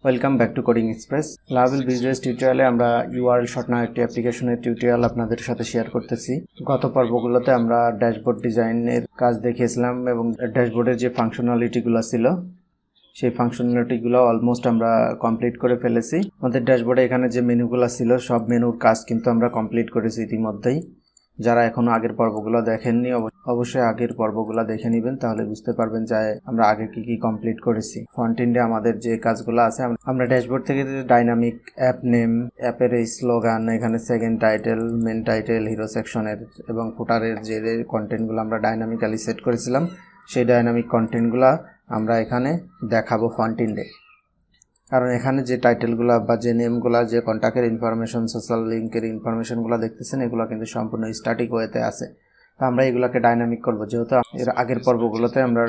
Welcome back to coding express. Laravel views টিউটোরিয়ালে আমরা URL shortener একটি অ্যাপ্লিকেশনের টিউটোরিয়াল আপনাদের সাথে শেয়ার করতেছি। গত পর্বগুলোতে আমরা ড্যাশবোর্ড ডিজাইনের কাজ দেখিয়েছিলাম এবং ড্যাশবোর্ডের যে ফাংশনালিটিগুলো ছিল সেই ফাংশনালিটিগুলো অলমোস্ট আমরা কমপ্লিট করে ফেলেছি। আমাদের ড্যাশবোর্ডে এখানে যে মেনুগুলো ছিল সব মেনুর কাজ কিন্তু আমরা কমপ্লিট করেছি ইতিমধ্যেই। যারা এখনো আগের পর্বগুলো দেখেননি অবশ্যই আগের পর্বগুলো দেখে নেবেন, তাহলে বুঝতে পারবেন যে আমরা আগে কি কমপ্লিট করেছি। ফ্রন্ট এন্ডে আমাদের যে কাজগুলো আছে, আমরা ড্যাশবোর্ড থেকে যে ডাইনামিক অ্যাপ নেম, অ্যাপের এই স্লোগান, এখানে second title, main title, hero সেকশনের এবং ফুটারের যে কন্টেন্টগুলো আমরা ডাইনামিক্যালি সেট করেছিলাম সেই ডাইনামিক কন্টেন্টগুলো আমরা এখানে দেখাবো ফ্রন্ট এন্ডে। কারণ এখানে যে টাইটেলগুলো বা যে নেমগুলো, যে কন্ট্যাক্টের ইনফরমেশন, সোশ্যাল লিঙ্কের ইনফরমেশনগুলো দেখতেছেন এগুলো কিন্তু সম্পূর্ণ স্ট্যাটিক ওয়েতে আছে। তো আমরা এগুলোকে ডাইনামিক করব, যেহেতু এর আগের পর্বগুলোতে আমরা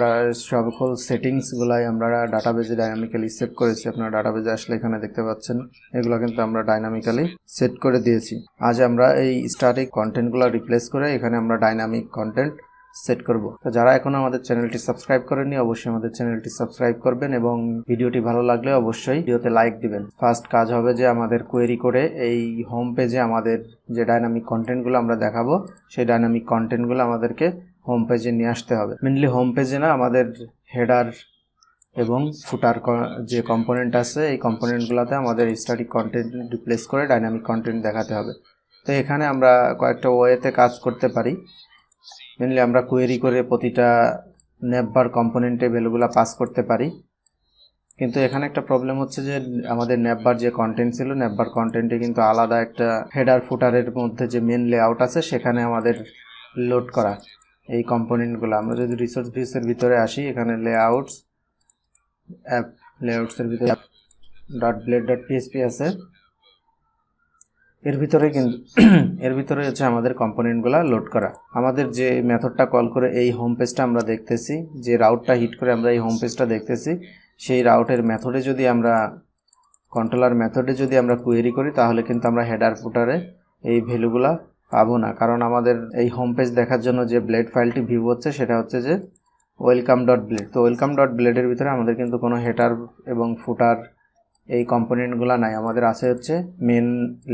সকল সেটিংসগুলাই আমরা ডাটাবেজে ডাইনামিক্যালি সেট করেছি। আপনারা ডাটাবেজে আসলে এখানে দেখতে পাচ্ছেন এগুলো কিন্তু আমরা ডাইনামিক্যালি সেট করে দিয়েছি। আজ আমরা এই স্ট্যাটিক কন্টেন্টগুলো রিপ্লেস করে এখানে আমরা ডাইনামিক কন্টেন্ট সেট করব। তো যারা এখনো আমাদের চ্যানেলটি সাবস্ক্রাইব করেননি অবশ্যই আমাদের চ্যানেলটি সাবস্ক্রাইব করবেন এবং ভিডিওটি ভালো লাগলে অবশ্যই ভিডিওতে লাইক দিবেন। ফার্স্ট কাজ হবে যে আমাদের কোয়েরি করে এই হোম পেজে আমাদের যে ডাইনামিক কন্টেন্টগুলো আমরা দেখাবো সেই ডাইনামিক কন্টেন্টগুলো আমাদেরকে হোম পেজে নিয়ে আসতে হবে। মেনলি হোম পেজে না, আমাদের হেডার এবং ফুটার যে কম্পোনেন্ট আছে এই কম্পোনেন্টগুলোতে আমাদের স্ট্যাটিক কন্টেন্ট রিপ্লেস করে ডাইনামিক কন্টেন্ট দেখাতে হবে। তো এখানে আমরা কয়েকটা ওয়েতে কাজ করতে পারি। মেনলি আমরা কোয়েরি করে প্রতিটা নেভবার কম্পোনেন্টে ভ্যালুগুলো পাস করতে পারি, কিন্তু এখানে একটা প্রবলেম হচ্ছে যে আমাদের নেভবার যে কন্টেন্ট ছিল, নেভবার কন্টেন্টে কিন্তু আলাদা একটা হেডার ফুটারের মধ্যে যে মেন লেআউট আছে সেখানে আমাদের লোড করা এই কম্পোনেন্টগুলো। আমরা যদি রিসোর্স ভিউসের ভিতরে আসি, এখানে লেআউটস, অ্যাপ লেআউটসের ভিতরে .blade.php আছে, এর ভিতরে হচ্ছে আমাদের কম্পোনেন্টগুলো লোড করা। আমাদের যে মেথডটা কল করে এই হোম পেজটা আমরা দেখতেছি, যে রাউটটা হিট করে আমরা এই হোম পেজটা দেখতেছি, সেই রাউটের মেথডে যদি আমরা কন্ট্রোলার মেথডে যদি আমরা কোয়েরি করি তাহলে কিন্তু আমরা হেডার ফুটারে এই ভ্যালুগুলা পাবো না। কারণ আমাদের এই হোম পেজ দেখার জন্য যে ব্লেড ফাইলটি ভিউ হচ্ছে সেটা হচ্ছে যে welcome.blade। তো welcome.blade-এর ভিতরে আমাদের কিন্তু কোনো হেডার এবং ফুটার এই কম্পোনেন্টগুলো নাই, আমাদের আছে হচ্ছে মেন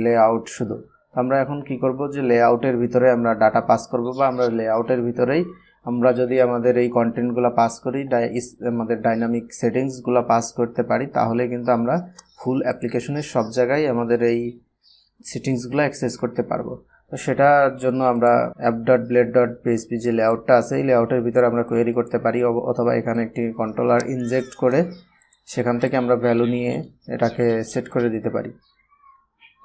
লেআউট শুধু। আমরা এখন কি করব যে লেআউটের ভিতরে আমরা ডাটা পাস করব, বা আমরা লেআউটের ভিতরেই আমরা যদি আমাদের এই কন্টেন্টগুলো পাস করি, আমাদের ডাইনামিক সেটিংসগুলো পাস করতে পারি, তাহলে কিন্তু আমরা ফুল অ্যাপ্লিকেশনের সব জায়গায় আমাদের এই সেটিংসগুলো অ্যাক্সেস করতে পারবো। তো সেটার জন্য আমরা app.blade.php যে লেআউটটা আছে এই লেআউটের ভিতরে আমরা কোয়েরি করতে পারি, অথবা এখানে একটি কন্ট্রোলার ইনজেক্ট করে সেখান থেকে আমরা ভ্যালু নিয়ে এটাকে সেট করে দিতে পারি।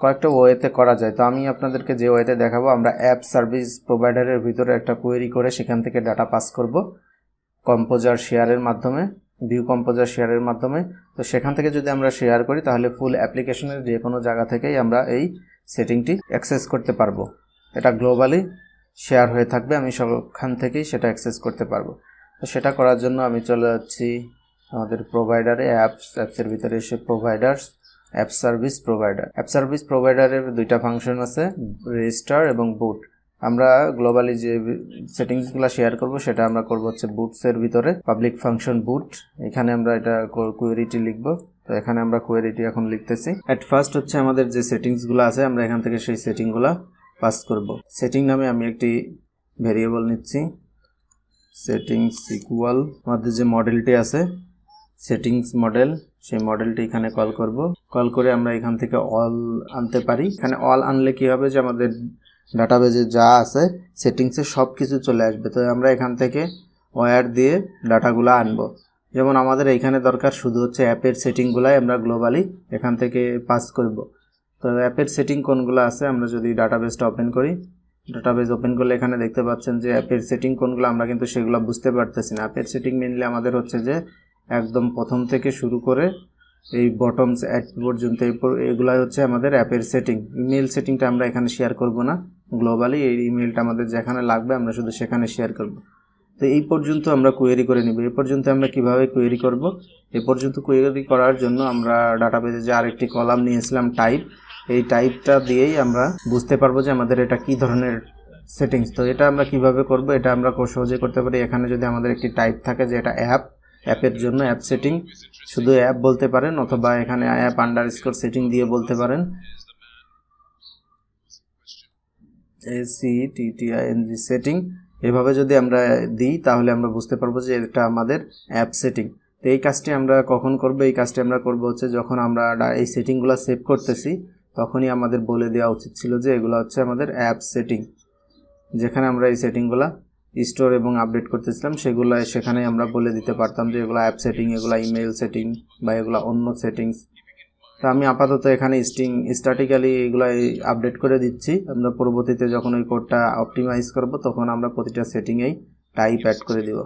কয়েকটা ওয়েতে করা যায়। তো আমি আপনাদেরকে যে ওয়েতে দেখাবো, আমরা অ্যাপ সার্ভিস প্রোভাইডারের ভিতরে একটা কোয়েরি করে সেখান থেকে ডাটা পাস করব কম্পোজার শেয়ারের মাধ্যমে, ভিউ কম্পোজার শেয়ারের মাধ্যমে। তো সেখান থেকে যদি আমরা শেয়ার করি তাহলে ফুল অ্যাপ্লিকেশনের যে কোনো জায়গা থেকেই আমরা এই সেটিংটি অ্যাক্সেস করতে পারবো। এটা গ্লোবালি শেয়ার হয়ে থাকবে, আমি সবখান থেকেই সেটা অ্যাক্সেস করতে পারবো। তো সেটা করার জন্য আমি চলে যাচ্ছি আমাদের প্রোভাইডারে, অ্যাপসের ভিতরে এসে providers, app service provider. App service প্রোভাইডারের দুইটা ফাংশন আছে, রেজিস্টার এবং বুট। আমরা গ্লোবালি যে সেটিংসগুলো শেয়ার করব সেটা আমরা করব হচ্ছে বুটসের ভিতরে, পাবলিক ফাংশন বুট। এখানে আমরা এটা কোয়েরিটি লিখব। তো এখানে আমরা কোয়েরিটি এখন লিখতেছি। অ্যাট ফার্স্ট হচ্ছে আমাদের যে সেটিংসগুলো আছে আমরা এখান থেকে সেই সেটিংগুলো পাস করব। সেটিং নামে আমি একটি ভেরিয়েবল নিচ্ছি, সেটিংস ইকুয়াল আমাদের যে মডেলটি আছে সেটিংস মডেল, সেই মডেলটি এখানে কল করে আমরা এখান থেকে অল আনতে পারি। এখানে অল আনলে কি হবে যে আমাদের ডাটাবেজে যা আছে সেটিংসে সব কিছু চলে আসবে। তো আমরা এখান থেকে ওয়্যার দিয়ে ডাটাগুলো আনবো। যেমন আমাদের এইখানে দরকার শুধু হচ্ছে অ্যাপের সেটিংগুলাই আমরা গ্লোবালি এখান থেকে পাস করব। তো অ্যাপের সেটিং কোনগুলো আছে, আমরা যদি ডাটাবেসটা ওপেন করি, ডাটাবেস ওপেন করলে এখানে দেখতে পাচ্ছেন যে অ্যাপের সেটিং কোনগুলো, আমরা কিন্তু সেগুলো বুঝতে পারতেছি না। অ্যাপের সেটিং মেনলি আমাদের হচ্ছে যে একদম প্রথম থেকে শুরু করে এই বটমস অ্যাড পর্যন্ত এগুলাই হচ্ছে আমাদের অ্যাপের সেটিং। ইমেল সেটিংটা আমরা এখানে শেয়ার করব না, গ্লোবালি এই ইমেলটা আমাদের যেখানে লাগবে আমরা শুধু সেখানে শেয়ার করব। তো এই পর্যন্ত আমরা কোয়েরি করে নিব। এই পর্যন্ত আমরা কিভাবে কোয়েরি করব, এই পর্যন্ত কোয়েরি করার জন্য আমরা ডাটাবেজে যে আরেকটি কলাম নিয়েছিলাম টাইপ, এই টাইপটা দিয়েই আমরা বুঝতে পারবো যে আমাদের এটা কি ধরনের সেটিংস। তো এটা আমরা কিভাবে করব, এটা আমরা সহজে করতে পারি। এখানে যদি আমাদের একটি টাইপ থাকে যে এটা অ্যাপ, অ্যাপের জন্য অ্যাপ সেটিং শুধু অ্যাপ বলতে পারেন, অথবা এখানে অ্যাপ আন্ডারস্কোর সেটিং দিয়ে বলতে পারেন, ACTTING সেটিং। এভাবে যদি আমরা দিই তাহলে আমরা বুঝতে পারবো যে এটা আমাদের অ্যাপ সেটিং। তো এই কাজটি আমরা কখন করব? এই কাজটি আমরা করব হচ্ছে যখন আমরা এই সেটিংগুলো সেভ করতেছি তখনই আমাদের বলে দেওয়া উচিত ছিল যে এগুলো হচ্ছে আমাদের অ্যাপ সেটিং। যেখানে আমরা এই সেটিংগুলো স্টোর এবং আপডেট করতেছিলাম সেখানে আমরা বলে দিতে পারতাম যে এগুলো অ্যাপ সেটিং, এগুলো ইমেল সেটিং বা এগুলো অন্য সেটিংস। তো আমি আপাতত এখানে স্ট্যাটিক্যালি এগুলো আপডেট করে দিচ্ছি। আমরা পরবর্তীতে যখন ওই কোডটা অপটিমাইজ করব তখন আমরা প্রতিটা সেটিংয়েই টাইপ অ্যাড করে দিব।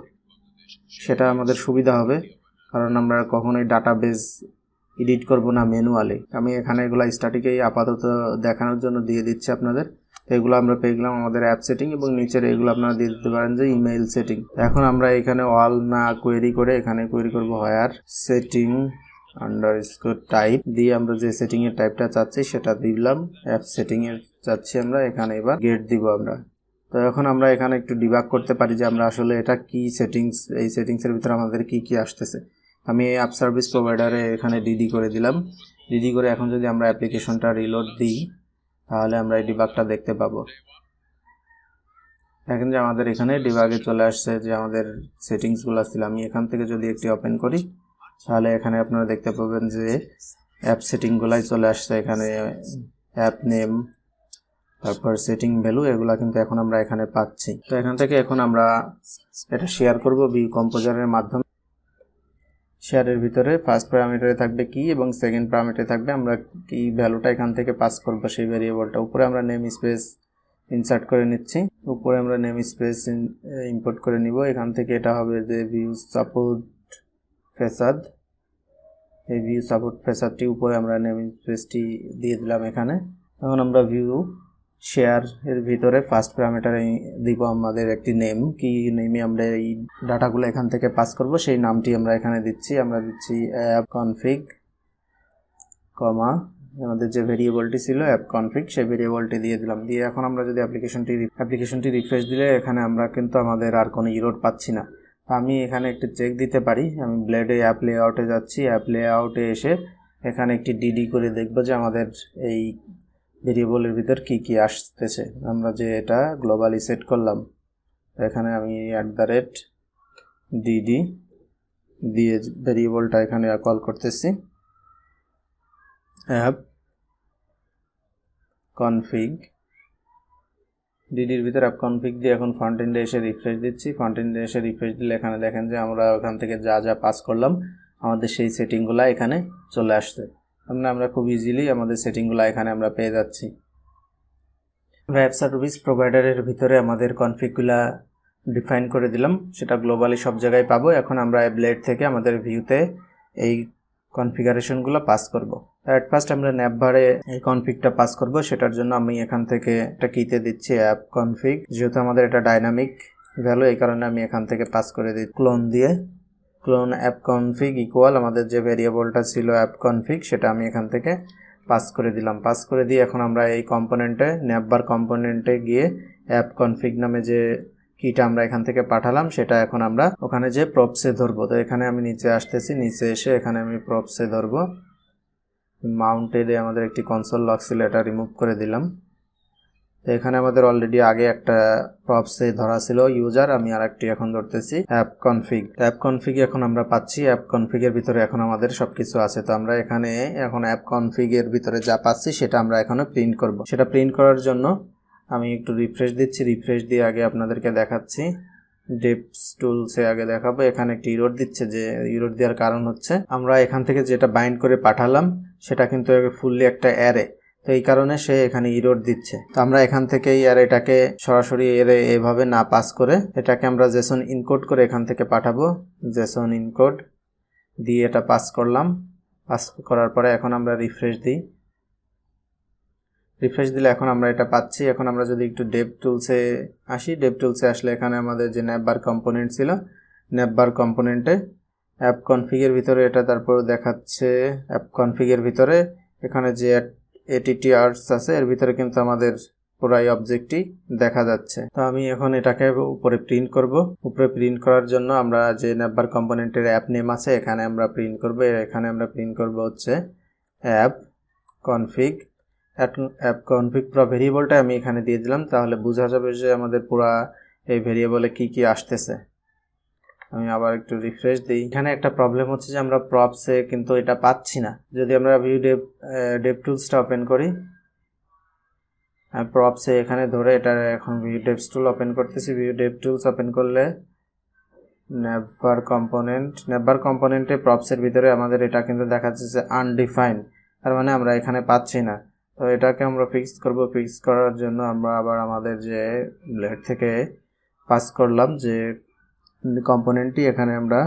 সেটা আমাদের সুবিধা হবে, কারণ আমরা কখনোই ডাটাবেস এডিট করব না ম্যানুয়ালি। আমি এখানে এগুলো স্ট্যাটিকেই আপাতত দেখানোর জন্য দিয়ে দিচ্ছি আপনাদের। তো এগুলো আমরা পেয়ে গেলাম আমাদের অ্যাপ সেটিং, এবং নিচের এগুলো আপনারা দিয়ে দিতে পারেন যে ইমেইল সেটিং। এখন আমরা এখানে অল না কোয়েরি করে এখানে কোয়েরি করব হোয়ার সেটিং আন্ডারস্কোর টাইপ দিয়ে আমরা যে সেটিং এর টাইপটা চাচ্ছি সেটা দিলাম। অ্যাপ সেটিং এর চাচ্ছি আমরা, এখানে এবার গেট দিব আমরা। তো এখন আমরা এখানে একটু ডিবাগ করতে পারি যে আমরা আসলে এটা কি সেটিংস, এই সেটিংসের ভিতরে আমাদের কি কি আসতেছে। আমি এই অ্যাপ সার্ভিস প্রোভাইডারে এখানে ডিডি করে দিলাম। ডিডি করে এখন যদি আমরা অ্যাপ্লিকেশনটা রিলোড দিই তাহলে আমরা এই ডিবাগটা দেখতে পাবো। দেখেন যে আমাদের এখানে ডিবাগে চলে আসছে যে আমাদের সেটিংসগুলো ছিল। আমি এখান থেকে যদি একটি ওপেন করি তাহলে এখানে আপনারা দেখতে পাবেন যে অ্যাপ সেটিংগুলাই চলে আসছে। এখানে অ্যাপ নেম, তারপর সেটিং ভ্যালু, এগুলা কিন্তু এখন আমরা এখানে পাচ্ছি। তো এখান থেকে এখন আমরা এটা শেয়ার করব ভিউ কম্পোজারের মাধ্যমে। শেয়ারের ভিতরে ফার্স্ট প্যারামিটারে থাকবে কি এবং সেকেন্ড প্যারামিটারে থাকবে আমরা কি ভ্যালুটা এখান থেকে পাস করব সেই ভেরিয়েবলটা। উপরে আমরা নেম স্পেস ইনসার্ট করে নিচ্ছি, উপরে আমরা নেম স্পেস ইম্পোর্ট করে নিব। এখান থেকে এটা হবে যে ভিউ সাপোর্ট ফেসাদ, এই ভিউ সাপোর্ট ফেসাদটি উপরে আমরা নেম স্পেসটি দিয়ে দিলাম এখানে। এখন আমরা ভিউ শেয়ার এর ভিতরে ফার্স্ট প্যারামিটারে দিব আমাদের একটি নেম, কি নেমে আমরা এই ডাটাগুলো এখান থেকে পাস করব সেই নামটি আমরা এখানে দিচ্ছি। আমরা দিচ্ছি অ্যাপ কনফিগ কমা আমাদের যে ভেরিয়েবলটি ছিল অ্যাপ কনফিগ, সেই ভেরিয়েবলটি দিয়ে দিলাম। দিয়ে এখন আমরা যদি অ্যাপ্লিকেশনটি রিফ্রেশ দিলে এখানে আমরা কিন্তু আমাদের আর কোনো এরর পাচ্ছি না। আমি এখানে একটি চেক দিতে পারি। আমি ব্লেডে অ্যাপ লেআউটে যাচ্ছি, অ্যাপ লেআউটে এসে এখানে একটি ডিডি করে দেখব যে আমাদের এই ভেরিয়েবলের ভিতর কি কি আসতেছে। আমরা যে এটা গ্লোবালি সেট করলাম, এখানে আমি @dd দিয়ে ভেরিয়েবলটা এখানে কল করতেছি অ্যাপ কনফিগ। ডিডির ভিতর অ্যাপ কনফিগ দিয়ে এখন ফ্রন্ট এন্ডে এসে রিফ্রেশ দিচ্ছি। ফ্রন্ট এন্ডে এসে রিফ্রেশ দিলে এখানে দেখেন যে আমরা ওখান থেকে যা যা পাস করলাম আমাদের সেই সেটিংগুলো এখানে চলে আসছে। আমরা খুব ইজিলি আমাদের সেটিংগুলো এখানে আমরা পেয়ে যাচ্ছি। অ্যাপ সার্ভিস প্রোভাইডারের ভিতরে আমাদের কনফিগগুলা ডিফাইন করে দিলাম, সেটা গ্লোবালি সব জায়গায় পাবো। এখন আমরা ব্লেড থেকে আমাদের ভিউতে এই কনফিগারেশনগুলো পাস করব। অ্যাট ফার্স্ট আমরা ন্যাপবারে এই কনফিগটা পাস করব, সেটার জন্য আমি এখান থেকে একটা কিতে দিচ্ছি অ্যাপ কনফিগ। যেহেতু আমাদের এটা ডাইনামিক ভ্যালু, এই কারণে আমি এখান থেকে পাস করে দিই ক্লোন দিয়ে। ক্লোন অ্যাপ কনফিগ ইকুয়াল আমাদের যে ভেরিয়েবলটা ছিল অ্যাপ কনফিগ, সেটা আমি এখান থেকে পাস করে দিলাম। পাস করে দিয়ে এখন আমরা এই কম্পোনেন্টে ন্যাপবার কম্পোনেন্টে গিয়ে অ্যাপ কনফিগ নামে যে কিটা আমরা এখান থেকে পাঠালাম সেটা এখন আমরা ওখানে যে প্রপসে ধরবো। তো এখানে আমি নিচে আসতেছি, নিচে এসে এখানে আমি প্রপসে ধরবো। মাউন্টেডে আমাদের একটি কনসোল লক ছিল, এটা রিমুভ করে দিলাম। তো এখানে আমাদের অলরেডি আগে একটা প্রপসে ধরা ছিল ইউজার, আমি আরেকটি এখন ধরতেছি অ্যাপ কনফিগ। অ্যাপ কনফিগ এখন আমরা পাচ্ছি। অ্যাপ কনফিগের ভিতরে এখন আমাদের সবকিছু আছে। তো আমরা এখানে এখন অ্যাপ কনফিগের ভিতরে যা পাচ্ছি সেটা আমরা এখানে প্রিন্ট করব। সেটা প্রিন্ট করার জন্য আমি একটু রিফ্রেশ দিচ্ছি। রিফ্রেশ দিয়ে আগে আপনাদেরকে দেখাচ্ছি, ডেপস টুলসে আগে দেখাবো। এখানে একটি ইরর দিচ্ছে, যে ইরর দেওয়ার কারণ হচ্ছে আমরা এখান থেকে যেটা বাইন্ড করে পাঠালাম সেটা কিন্তু ফুললি একটা অ্যারে, তো এই কারণে সে এখানে ইরর দিচ্ছে। তো আমরা এখান থেকে এই অ্যারেটাকে সরাসরি অ্যারে এভাবে না পাস করে এটাকে আমরা জেসন ইনকোড করে এখান থেকে পাঠাবো। জেসন ইনকোড দিয়ে এটা পাস করলাম। পাস করার পরে এখন আমরা রিফ্রেশ দিই। রিফ্রেশ দিলে এখন আমরা এটা পাচ্ছি। এখন আমরা যদি একটু ডেভ টুলসে আসি, ডেভ টুলসে আসলে এখানে আমাদের যে ন্যাপবার কম্পোনেন্ট ছিল, ন্যাপবার কম্পোনেন্টে অ্যাপ কনফিগের ভিতরে এটা তারপর দেখাচ্ছে। অ্যাপ কনফিগের ভিতরে এখানে যে ATTRs আছে এর ভিতরে কিন্তু আমাদের পুরো এই অবজেক্টটি দেখা যাচ্ছে। তো আমি এখন এটাকে উপরে প্রিন্ট করব। উপরে প্রিন্ট করার জন্য আমরা যে নেভার কম্পোনেন্টের অ্যাপ নেম আছে এখানে আমরা প্রিন্ট করব। এখানে আমরা প্রিন্ট করব হচ্ছে অ্যাপ কনফিগ। অ্যাপ কনফিগ পুরো ভেরিয়েবলটা আমি এখানে দিয়ে দিলাম, তাহলে বোঝা যাবে যে আমাদের পুরো এই ভেরিয়েবলে কি কি আসতেছে। আমি আবার একটু রিফ্রেশ দিই। এখানে একটা প্রবলেম হচ্ছে যে আমরা প্রপসে কিন্তু এটা পাচ্ছি না। যদি আমরা ভিউ ডেভ টুলসটা ওপেন করি, প্রপসে এখানে ধরে এটা এখন ভিউ ডেভস টুল ওপেন করতেছি। ভিউ ডেভ টুলস ওপেন করলে নেভার কম্পোনেন্টে প্রপসের ভিতরে আমাদের এটা কিন্তু দেখাচ্ছে যে আনডিফাইন্ড, তার মানে আমরা এখানে পাচ্ছি না। তো এটাকে আমরা ফিক্স করব। ফিক্স করার জন্য আমরা আবার আমাদের যে ব্লেড থেকে পাস করলাম যে কম্পোনেন্টটি, এখানে আমরা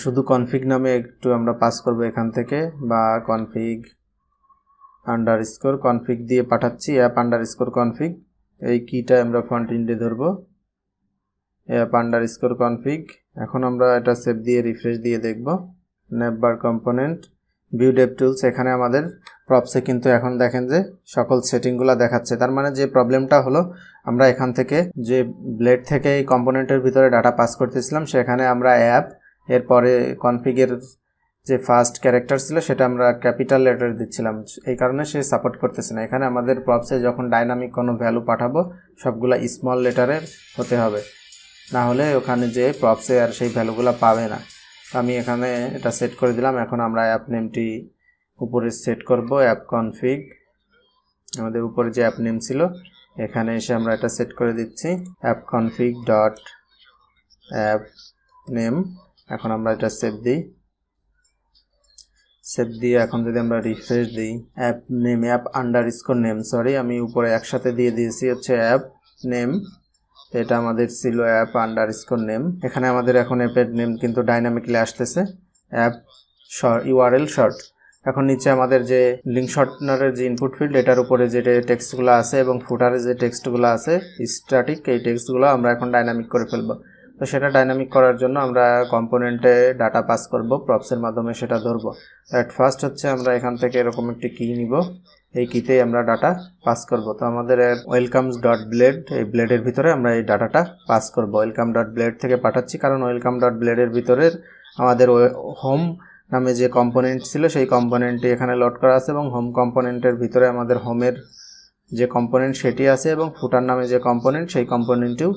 শুধু কনফিগ নামে একটু আমরা পাস করব এখান থেকে, বা কনফিগ আন্ডারস্কোর কনফিগ দিয়ে পাঠাচ্ছি। অ্যাপ আন্ডারস্কোর কনফিগ এই কিটা আমরা ফ্রন্ট এন্ডে ধরবো, অ্যাপ আন্ডারস্কোর কনফিগ। এখন আমরা এটা সেভ দিয়ে রিফ্রেশ দিয়ে দেখব। Never component view Dave tools, এখানে আমাদের প্রপসে কিন্তু এখন দেখেন যে সকল সেটিংগুলো দেখাচ্ছে। তার মানে যে প্রবলেমটা হলো, আমরা এখান থেকে যে ব্লেড থেকে এই কম্পোনেন্টের ভিতরে ডাটা পাস করতেছিলাম, সেখানে আমরা অ্যাপ এরপরে কনফিগের যে ফার্স্ট ক্যারেক্টার ছিল সেটা আমরা ক্যাপিটাল লেটার দিচ্ছিলাম, এই কারণে সে সাপোর্ট করতেছে না। এখানে আমাদের প্রপসে যখন ডাইনামিক কোনো ভ্যালু পাঠাবো সবগুলা স্মল লেটারের হতে হবে, না হলে ওখানে যে প্রপসে আর সেই ভ্যালুগুলো পাবে না। আমি এখানে এটা সেট করে দিলাম। এখন আমরা অ্যাপ নেমটি উপরে সেট করব, অ্যাপ কনফিগ। আমাদের উপরে যে অ্যাপ নেম ছিল এখানে এসে আমরা এটা সেট করে দিচ্ছি, app config dot app name. এখন আমরা এটা সেভ দিই। সেভ দিয়ে এখন যদি আমরা রিফ্রেশ দিই, app name app underscore name, sorry আমি উপরে একসাথে দিয়ে দিয়েছি হচ্ছে অ্যাপ নেম, এটা আমাদের ছিল অ্যাপ আন্ডারস্কোর নেম। এখানে আমাদের এখন অ্যাপের নেম কিন্তু ডাইনামিকলি আসতেছে, অ্যাপ ইউআরএল শর্ট। এখন নিচে আমাদের যে লিঙ্ক শর্টনারের যে ইনপুট ফিল্ড, এটার উপরে যে টেক্সটগুলো আছে এবং ফুটারে যে টেক্সটগুলো আছে স্ট্যাটিক, এই টেক্সটগুলো আমরা এখন ডাইনামিক করে ফেলবো। তো সেটা ডাইনামিক করার জন্য আমরা কম্পোনেন্টে ডাটা পাস করব, প্রপসের মাধ্যমে সেটা ধরবো। অ্যাট ফার্স্ট হচ্ছে আমরা এখান থেকে এরকম একটি কি নিব, এই কিতেই আমরা ডাটা পাস করব। তো আমাদের ওয়েলকামস ডট ব্লেড, এই ব্লেডের ভিতরে আমরা এই ডাটাটা পাস করব। ওয়েলকাম ডট ব্লেড থেকে পাঠাচ্ছি, কারণ ওয়েলকাম ডট ব্লেডের ভিতরের আমাদের হোম নামে যে কম্পোনেন্ট ছিল সেই কম্পোনেন্টটি এখানে লোড করা আছে, এবং হোম কম্পোনেন্টের ভিতরে আমাদের হোমের যে কম্পোনেন্ট সেটি আছে, এবং ফুটার নামে যে কম্পোনেন্ট সেই কম্পোনেন্টটিও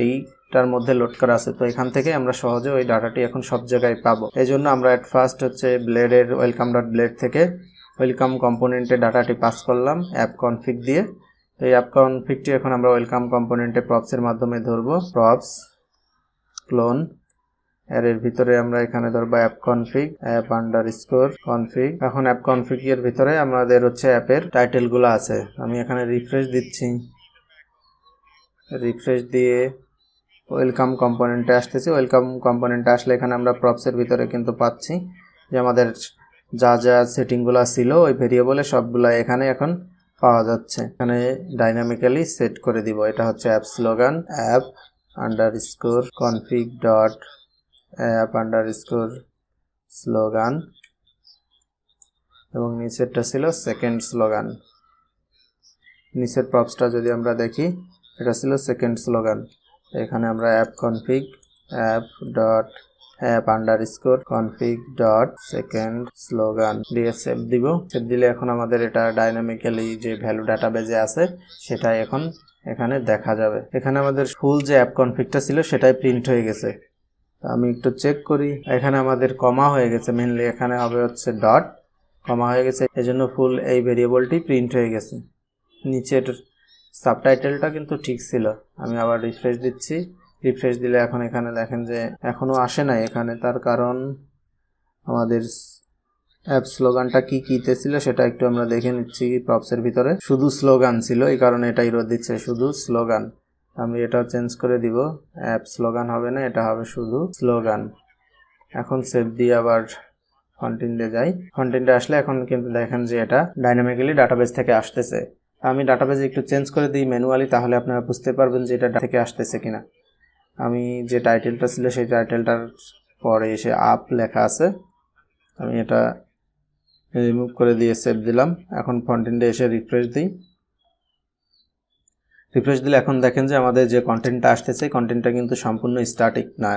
এইটার মধ্যে লোড করা আছে। তো এখান থেকে আমরা সহজে ওই ডাটাটি এখন সব জায়গায় পাবো। এই জন্য আমরা অ্যাট ফার্স্ট হচ্ছে ব্লেডের ওয়েলকাম ডট ব্লেড থেকে ওয়েলকাম কম্পোনেন্টে ডাটাটি পাস করলাম অ্যাপ কনফিগ দিয়ে। তো এই অ্যাপ কনফিগটি এখন আমরা ওয়েলকাম কম্পোনেন্টে প্রপসের মাধ্যমে ধরবো, প্রপস ক্লোন। এর ভিতরে আমরা এখানে ধরবো app config app underscore config. এখন অ্যাপ কনফিগ এর ভিতরে আমাদের হচ্ছে অ্যাপের টাইটেলগুলো আছে। আমি এখানে রিফ্রেশ দিচ্ছি, রিফ্রেশ দিয়ে ওয়েলকাম কম্পোনেন্টে আসতেছি। ওয়েলকাম কম্পোনেন্টে আসলে এখানে আমরা প্রপসের ভিতরে কিন্তু পাচ্ছি যে আমাদের যা যা সেটিংগুলো ছিল ওই ভেরিয়েবলে সবগুলা এখানে এখন পাওয়া যাচ্ছে। এখানে ডাইনামিক্যালি সেট করে দিব। এটা হচ্ছে app slogan, app underscore config dot app underscore slogan, এবং নিচেরটা ছিল সেকেন্ড স্লোগান। নিচের প্রপসটা যদি আমরা দেখি, এটা ছিল সেকেন্ড স্লোগান। এখানে আমরা app config app dot app underscore config dot second slogan দিয়ে সেভ দিব। সেভ দিলে এখন আমাদের এটা ডাইনামিক্যালি যে ভ্যালু ডাটাবেজে আছে সেটাই এখন এখানে দেখা যাবে। এখানে আমাদের ফুল যে অ্যাপ কনফিগটা ছিল সেটাই প্রিন্ট হয়ে গেছে। আমি একটু চেক করি, এখানে আমাদের কমা হয়ে গেছে, মেনলি এখানে হবে হচ্ছে ডট, কমা হয়ে গেছে, এজন্য ফুল এই ভেরিয়েবলটি প্রিন্ট হয়ে গেছে। নিচের সাবটাইটেলটা কিন্তু ঠিক ছিল। আমি আবার রিফ্রেশ দিচ্ছি, রিফ্রেশ দিলে এখন এখানে দেখেন যে এখনো আসে নাই এখানে, তার কারণ আমাদের অ্যাপ স্লোগানটা কিতে ছিল সেটা একটু আমরা দেখে নিচ্ছি। প্রপসের ভিতরে শুধু স্লোগান ছিল, এই কারণে এটা এরর দিচ্ছে, শুধু স্লোগান। আমি এটা চেঞ্জ করে দিব, অ্যাপ স্লোগান হবে না, এটা হবে শুধু স্লোগান। এখন সেভ দিয়ে আবার ফ্রন্টেন্ডে যাই। ফ্রন্টেন্ডে আসলে এখন কিন্তু দেখেন যে এটা ডাইনামিক্যালি ডাটাবেস থেকে আসতেছে। আমি ডাটাবেসে একটু চেঞ্জ করে দিই ম্যানুয়ালি, তাহলে আপনারা বুঝতে পারবেন যে এটা থেকে আসতেছে কিনা। আমি যে টাইটেলটা ছিল সেই টাইটেলটার পরে এসে আপ লেখা আছে, আমি এটা রিমুভ করে দিয়ে সেভ দিলাম। এখন ফ্রন্টেন্ডে এসে রিফ্রেশ দিই, রিফ্রেশ দিলে এখন দেখেন যে আমাদের যে কন্টেন্টটা আসতেছে কন্টেন্টটা কিন্তু সম্পূর্ণ স্ট্যাটিক না,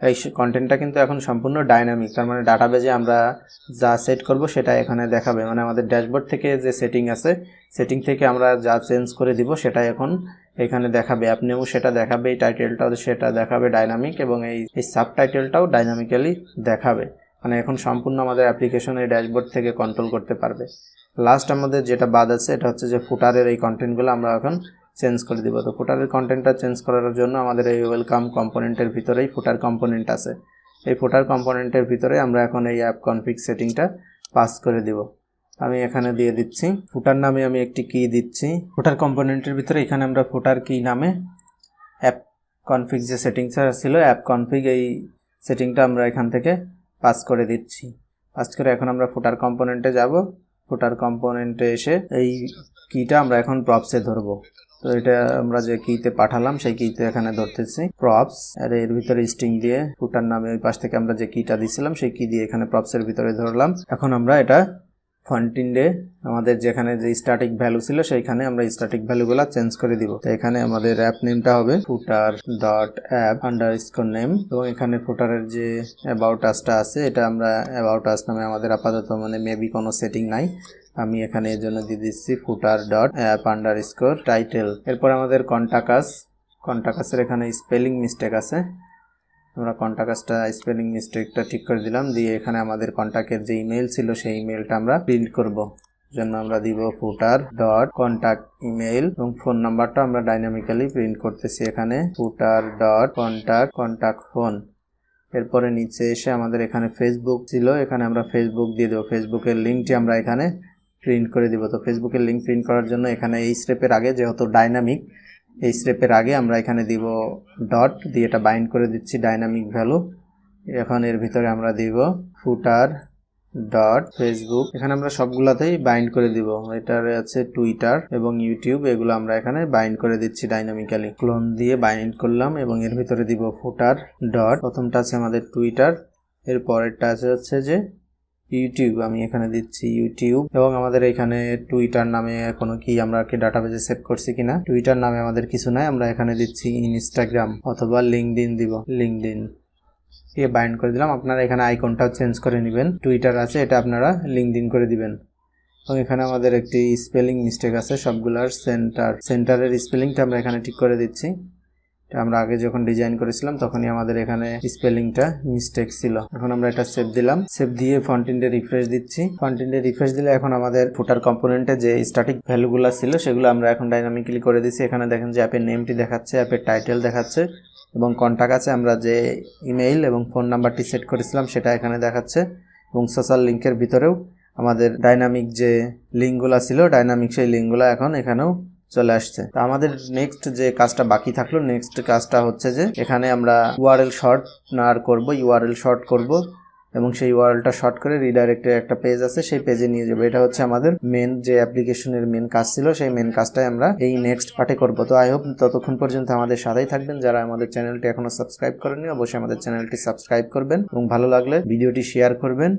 এই কন্টেন্টটা কিন্তু এখন সম্পূর্ণ ডাইনামিক। তার মানে ডাটাবেজে আমরা যা সেট করব সেটা এখানে দেখাবে, মানে আমাদের ড্যাশবোর্ড থেকে যে সেটিং আছে সেটিং থেকে আমরা যা চেঞ্জ করে দিব সেটা এখন এখানে দেখাবে। আপনিও সেটা দেখাবে, এই টাইটেলটাও সেটা দেখাবে ডাইনামিক, এবং এই সাবটাইটেলটাও ডাইনামিক্যালি দেখাবে। মানে এখন সম্পূর্ণ আমাদের অ্যাপ্লিকেশন এই ড্যাশবোর্ড থেকে কন্ট্রোল করতে পারবে। লাস্ট আমাদের যেটা বাদ আছে এটা হচ্ছে যে ফুটারের এই কন্টেন্টগুলো আমরা এখন চেঞ্জ করে দিব। তো ফুটারের কন্টেন্টটা চেঞ্জ করার জন্য আমাদের এই ওয়েলকাম কম্পোনেন্টের ভিতরেই ফুটার কম্পোনেন্ট আছে। এই ফুটার কম্পোনেন্টের ভিতরে আমরা এখন এই অ্যাপ কনফিগ সেটিংটা পাস করে দিব। আমি এখানে দিয়ে দিচ্ছি, ফুটার নামে আমি একটি কি দিচ্ছি। ফুটার কম্পোনেন্টের ভিতরে এখানে আমরা ফুটার কি নামে অ্যাপ কনফিগ যে সেটিংসটা ছিল অ্যাপ কনফিগ, এই সেটিংটা আমরা এখান থেকে পাস করে দিচ্ছি। পাস করে এখন আমরা ফুটার কম্পোনেন্টে যাব। ফুটার কম্পোনেন্টে এসে এই কিটা আমরা এখন প্রপসে ধরবো। তো এটা আমরা যে কিতে পাঠালাম সেই কিতে এখানে ধরতেছি প্রপস, আর এর ভিতরে স্ট্রিং দিয়ে ফুটার নামে ওই পাশ থেকে আমরা যে কিটা দিছিলাম সেই কি দিয়ে এখানে প্রপসের ভিতরে ধরলাম। এখন আমরা এটা ফ্রন্টেন্ডে আমাদের যেখানে যে স্ট্যাটিক ভ্যালু ছিল সেইখানে আমরা স্ট্যাটিক ভ্যালুগুলো চেঞ্জ করে দিব। তো এখানে আমাদের অ্যাপ নেমটা হবে ফুটার ডট অ্যাপ আন্ডারস্কোর নেম, এবং এখানে ফুটারের যে অ্যাবাউট আসটা আছে এটা আমরা অ্যাবাউট আস নামে আমাদের আপাতত মানে মেবি কোনো সেটিং নাই, আমি এখানে এর জন্য দিয়ে দিচ্ছি ফুটার ডট অ্যাপ আন্ডারস্কোর টাইটেল। এরপর আমাদের কন্টাকাসের এখানে স্পেলিং মিস্টেক আছে, আমরা কন্টাক্টসটা স্পেলিং মিস্টেকটা ঠিক করে দিলাম। দিয়ে এখানে আমাদের কন্টাক্টের যে ইমেল ছিল সেই ইমেলটা আমরা প্রিন্ট করব, জন্য আমরা দিব ফুটার ডট কন্টাক্ট ইমেল, এবং ফোন নাম্বারটা আমরা ডাইনামিক্যালি প্রিন্ট করতেছি এখানে ফুটার ডট কন্টাক্ট ফোন। এরপরে নিচে এসে আমাদের এখানে ফেসবুক ছিল, এখানে আমরা ফেসবুক দিয়ে দেবো, ফেসবুকের লিঙ্কটি আমরা এখানে প্রিন্ট করে দিব। তো ফেসবুকের লিঙ্ক প্রিন্ট করার জন্য এখানে এই স্টেপের আগে যেহেতু ডাইনামিক, এই স্টেপের আগে আমরা এখানে দিব ডট দিয়ে এটা বাইন্ড করে দিচ্ছি ডাইনামিক ভ্যালু। এখন এর ভিতরে আমরা দিব ফুটার ডট ফেসবুক, এখানে আমরা সবগুলাতেই বাইন্ড করে দিব। এটার আছে টুইটার এবং ইউটিউব, এগুলো আমরা এখানে বাইন্ড করে দিচ্ছি ডাইনামিক্যালি। ক্লোন দিয়ে বাইন্ড করলাম এবং এর ভিতরে দিব ফুটার ডট, প্রথমটা আছে আমাদের টুইটার, এর পরেরটা আছে হচ্ছে যে ইউটিউব, আমি এখানে দিচ্ছি ইউটিউব, এবং আমাদের এখানে টুইটার নামে কোনো কি আমরা কি ডাটাবেজে সেভ করছি কিনা, টুইটার নামে আমাদের কিছু নাই, আমরা এখানে দিচ্ছি ইনস্টাগ্রাম অথবা লিঙ্কডইন দিব, লিঙ্কডইন দিয়ে বাইন্ড করে দিলাম। আপনারা এখানে আইকনটাও চেঞ্জ করে নেবেন, টুইটার আছে এটা আপনারা লিঙ্কডইন করে দিবেন। এবং এখানে আমাদের একটি স্পেলিং মিস্টেক আছে, সবগুলার সেন্টারের স্পেলিংটা আমরা এখানে ঠিক করে দিচ্ছি। আমরা আগে যখন ডিজাইন করেছিলাম তখনই আমাদের এখানে স্পেলিংটা মিস্টেক ছিল। এখন আমরা এটা সেভ দিলাম, সেভ দিয়ে ফ্রন্টেন্ডে রিফ্রেশ দিচ্ছি। ফ্রন্টেন্ডে রিফ্রেশ দিলে এখন আমাদের ফুটার কম্পোনেন্টে যে স্ট্যাটিক ভ্যালুগুলো ছিল সেগুলো আমরা এখন ডাইনামিক্যালি করে দিচ্ছি। এখানে দেখেন যে অ্যাপের নেমটি দেখাচ্ছে, অ্যাপের টাইটেল দেখাচ্ছে, এবং কন্টাক্ট আছে আমরা যে ইমেইল এবং ফোন নাম্বারটি সেট করেছিলাম সেটা এখানে দেখাচ্ছে, এবং সোশ্যাল লিঙ্কের ভিতরেও আমাদের ডাইনামিক যে লিঙ্কগুলো ছিল ডাইনামিক সেই লিঙ্কগুলো এখন এখানেও চলে আসছে। তো আমাদের নেক্সট যে কাজটা বাকি থাকলো, নেক্সট কাজটা হচ্ছে যে এখানে আমরা ইউআরএল শর্টনার করব, ইউআরএল শর্ট করব, এবং সেই ইউআরএলটা শর্ট করে রিডাইরেক্টের একটা পেজ আছে সেই পেজে নিয়ে যাবো। এটা হচ্ছে আমাদের মেন যে অ্যাপ্লিকেশনের মেন কাজ ছিল, সেই মেন কাজটাই আমরা এই নেক্সট পার্টে করব। তো আই হোপ ততক্ষণ পর্যন্ত আমাদের সাথেই থাকবেন। যারা আমাদের চ্যানেলটি এখনো সাবস্ক্রাইব করেননি অবশ্যই আমাদের চ্যানেলটি সাবস্ক্রাইব করবেন, এবং ভালো লাগলে ভিডিওটি শেয়ার করবেন।